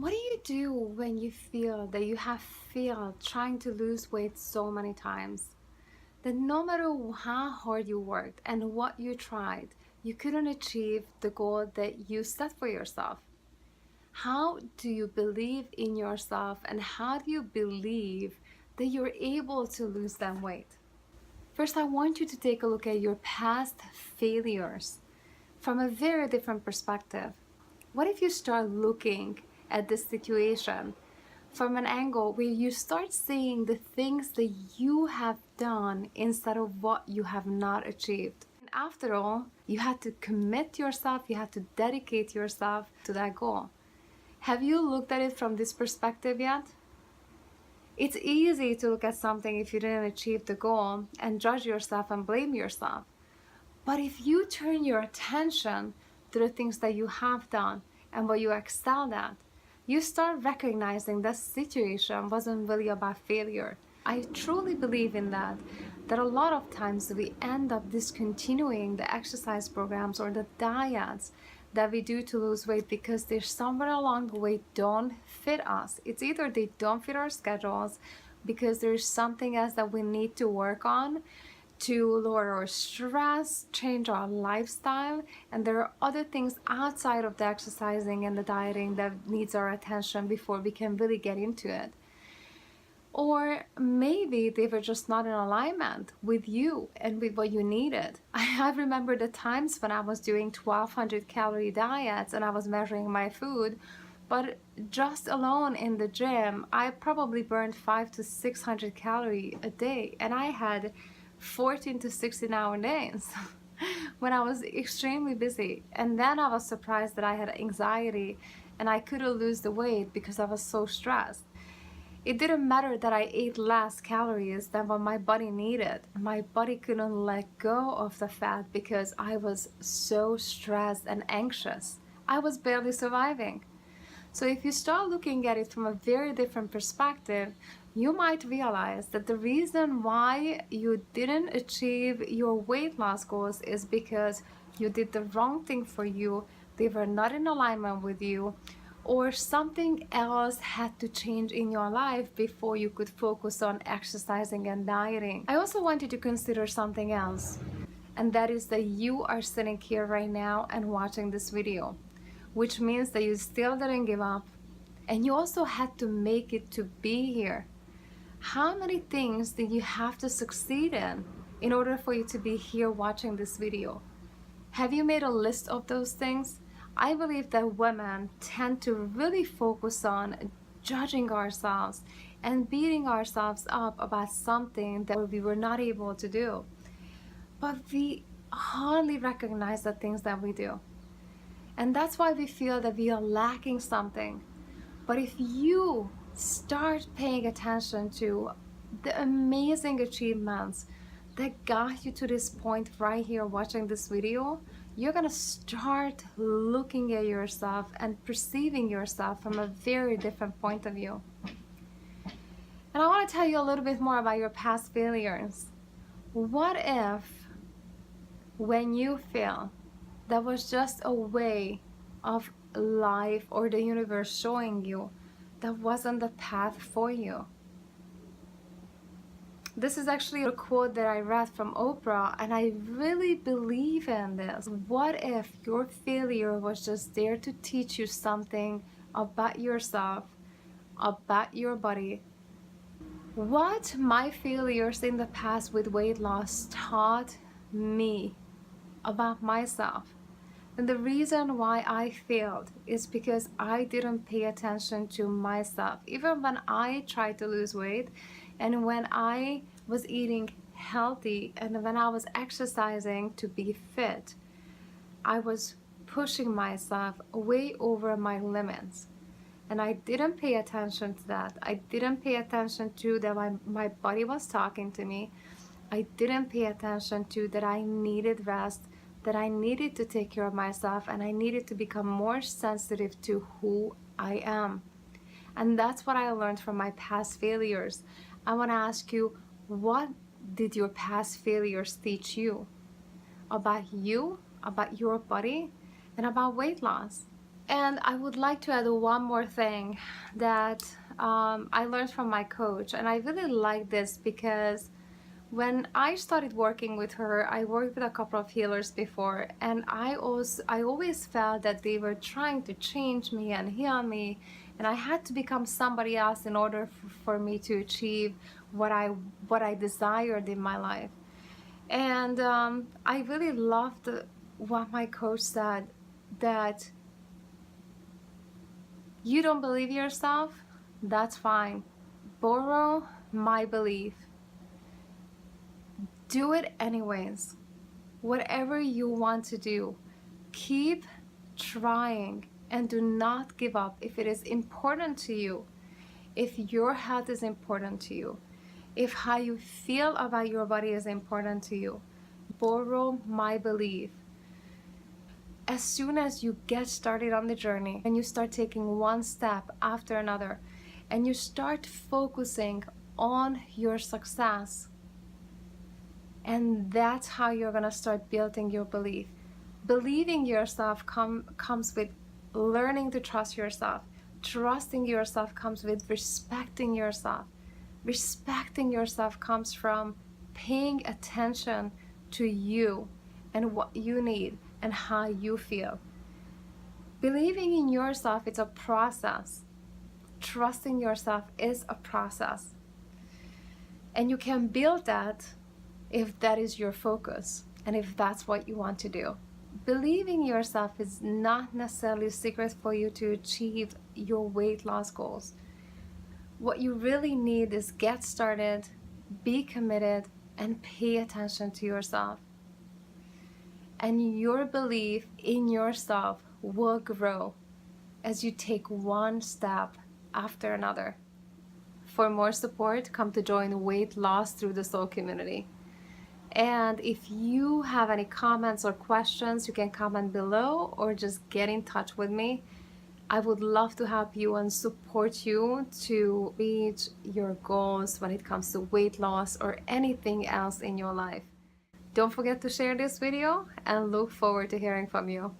What do you do when you feel that you have failed trying to lose weight so many times? That no matter how hard you worked and what you tried, you couldn't achieve the goal that you set for yourself. How do you believe in yourself and how do you believe that you're able to lose that weight? First, I want you to take a look at your past failures from a very different perspective. What if you start looking at this situation from an angle where you start seeing the things that you have done instead of what you have not achieved? And after all, you had to commit yourself, you had to dedicate yourself to that goal. Have you looked at it from this perspective yet? It's easy to look at something if you didn't achieve the goal and judge yourself and blame yourself. But if you turn your attention to the things that you have done and what you excelled at, you start recognizing that situation wasn't really about failure. I truly believe in that a lot of times we end up discontinuing the exercise programs or the diets that we do to lose weight because they somewhere along the way don't fit us. It's either they don't fit our schedules because there's something else that we need to work on to lower our stress, change our lifestyle, and there are other things outside of the exercising and the dieting that needs our attention before we can really get into it. Or maybe they were just not in alignment with you and with what you needed. I remember the times when I was doing 1200 calorie diets and I was measuring my food, but just alone in the gym, I probably burned 500 to 600 calories a day, and I had 14 to 16 hour days when I was extremely busy. And then I was surprised that I had anxiety and I couldn't lose the weight because I was so stressed. It didn't matter that I ate less calories than what my body needed. My body couldn't let go of the fat because I was so stressed and anxious. I was barely surviving. So if you start looking at it from a very different perspective, you might realize that the reason why you didn't achieve your weight loss goals is because you did the wrong thing for you, they were not in alignment with you, or something else had to change in your life before you could focus on exercising and dieting. I also want you to consider something else, and that is that you are sitting here right now and watching this video, which means that you still didn't give up, and you also had to make it to be here. How many things did you have to succeed in order for you to be here watching this video? Have you made a list of those things? I believe that women tend to really focus on judging ourselves and beating ourselves up about something that we were not able to do. But we hardly recognize the things that we do. And that's why we feel that we are lacking something. But if you start paying attention to the amazing achievements that got you to this point right here watching this video, you're gonna start looking at yourself and perceiving yourself from a very different point of view. And I want to tell you a little bit more about your past failures. What if when you fail, that was just a way of life or the universe showing you that wasn't the path for you? This is actually a quote that I read from Oprah, and I really believe in this. What if your failure was just there to teach you something about yourself, about your body? What my failures in the past with weight loss taught me about myself. And the reason why I failed is because I didn't pay attention to myself. Even when I tried to lose weight and when I was eating healthy and when I was exercising to be fit, I was pushing myself way over my limits. And I didn't pay attention to that. I didn't pay attention to that my body was talking to me. I didn't pay attention to that I needed rest, that I needed to take care of myself, and I needed to become more sensitive to who I am. And that's what I learned from my past failures. I want to ask you, what did your past failures teach you about your body, and about weight loss? And I would like to add one more thing that I learned from my coach, and I really like this because when I started working with her, I worked with a couple of healers before, and I always felt that they were trying to change me and heal me, and I had to become somebody else in order for me to achieve what I desired in my life. And I really loved what my coach said, that you don't believe yourself, that's fine. Borrow my belief. Do it anyways. Whatever you want to do, keep trying and do not give up if it is important to you. If your health is important to you, if how you feel about your body is important to you, borrow my belief. As soon as you get started on the journey and you start taking one step after another and you start focusing on your success, and that's how you're going to start building your belief. Believing yourself comes with learning to trust yourself. Trusting yourself comes with respecting yourself. Respecting yourself comes from paying attention to you and what you need and how you feel. Believing in yourself is a process. Trusting yourself is a process. And you can build that if that is your focus and if that's what you want to do. Believing yourself is not necessarily a secret for you to achieve your weight loss goals. What you really need is get started, be committed, and pay attention to yourself. And your belief in yourself will grow as you take one step after another. For more support, come to join Weight Loss Through the Soul community. And if you have any comments or questions, you can comment below or just get in touch with me. I would love to help you and support you to reach your goals when it comes to weight loss or anything else in your life. Don't forget to share this video and look forward to hearing from you.